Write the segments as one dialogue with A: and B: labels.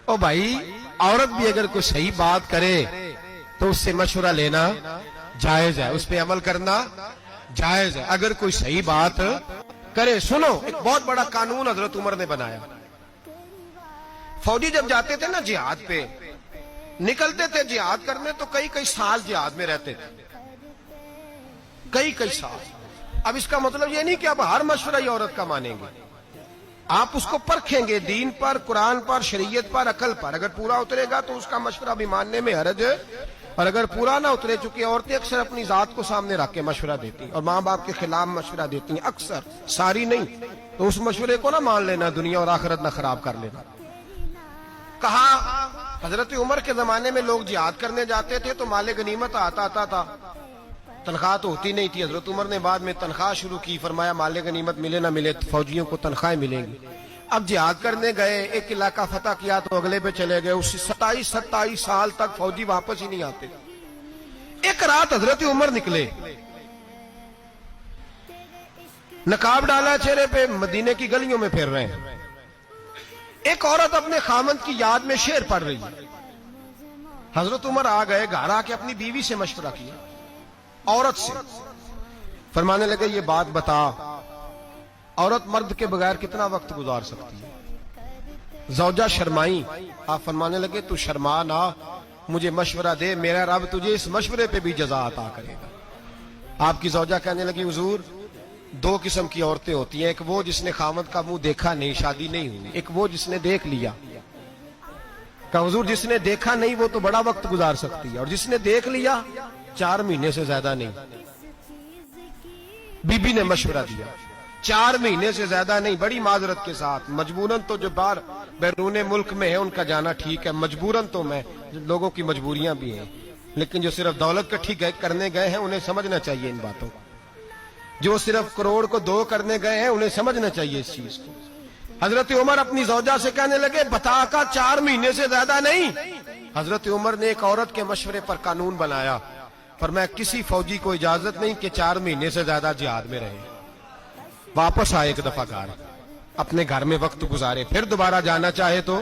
A: ओ भाई, औरत भी अगर कोई सही बात करे तो उससे मशवरा लेना जायज है, उस पर अमल करना जायज है। अगर कोई सही बात करे, सुनो, एक बहुत बड़ा कानून हजरत उमर ने बनाया। फौजी जब जाते थे ना जिहाद पे, निकलते थे जिहाद करने, तो कई कई साल जिहाद में रहते थे, कई कई साल। अब इसका मतलब ये नहीं कि आप हर मशवरा ही औरत का मानेंगे, आप उसको परखेंगे दीन पर, कुरान पर, शरीयत पर, अकल पर। अगर पूरा उतरेगा तो उसका मशवरा भी मानने में हरज है, और अगर पूरा ना उतरे, चूंकि औरतें अक्सर अपनी जात को सामने रख के मशवरा देती और माँ बाप के खिलाफ मशवरा देती हैं, अक्सर, सारी नहीं, तो उस मशवरे को ना मान लेना, दुनिया और आखिरत ना खराब कर लेना। कहा हजरत उमर के जमाने में लोग जिहाद करने जाते थे तो माले गनीमत आता था, तनख्वाह तो होती नहीं थी। हजरत उमर ने बाद में तनख्वाह शुरू की, फरमाया माले गनीमत मिले ना मिले फौजियों को तनख्वाहें मिलेंगी। अब जिहाद करने गए, एक इलाका फतह किया तो अगले पे चले गए, उससे 27 साल तक फौजी वापस ही नहीं आते। एक रात हजरत उमर निकले, नकाब डाला चेहरे पे, मदीने की गलियों में फिर रहे हैं। एक औरत अपने खामंद की याद में शेर पढ़ रही है। हजरत उमर आ गए, घर आके अपनी बीवी से मशवरा किया, औरत से। फरमाने लगे, ये बात बता, औरत मर्द के बगैर कितना वक्त गुजार सकती है? जौजा शर्माई। आप फरमाने लगे, तू शर्मा ना, मुझे मशवरा दे, मेरा रब तुझे इस मशवरे पे भी जज़ा अता करेगा। आपकी जौजा कहने लगी, हुजूर, दो किस्म की औरतें होती हैं, एक वो जिसने खामद का मुंह देखा नहीं, शादी नहीं हुई, एक वो जिसने देख लिया। कहा, हुजूर, जिसने देखा नहीं वो तो बड़ा वक्त गुजार सकती है, और जिसने देख लिया 4 महीने से ज्यादा नहीं। बीबी ने मशवरा दिया, 4 महीने से ज्यादा नहीं, बड़ी माजरत के साथ। मजबूरन तो जो बाहर बैरूने मुल्क में है उनका जाना ठीक है, मजबूरन तो मैं, लोगों की मजबूरियां भी हैं, लेकिन जो सिर्फ दौलत इकट्ठी करने गए हैं उन्हें समझना चाहिए इन बातों को। जो सिर्फ करोड़ को 2 करने गए हैं उन्हें समझना चाहिए इस चीज को। हजरत उमर अपनी जौजा से कहने लगे, बता का 4 महीने से ज्यादा नहीं। हजरत उमर ने एक औरत के मशवरे पर कानून बनाया, पर मैं किसी फौजी को इजाजत नहीं कि 4 महीने से ज्यादा जिहाद में रहे। वापस आए एक दफा घर, अपने घर में वक्त गुजारे, फिर दोबारा जाना चाहे तो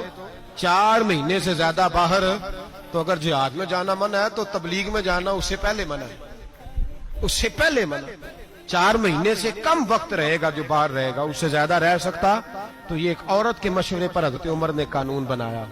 A: 4 महीने से ज्यादा बाहर, तो अगर जिहाद में जाना मना है तो तबलीग में जाना उससे पहले मना है, उससे पहले मना। 4 महीने से कम वक्त रहेगा जो बाहर रहेगा, उससे ज्यादा रह सकता। तो ये एक औरत के मशवरे पर हजरत उमर ने कानून बनाया।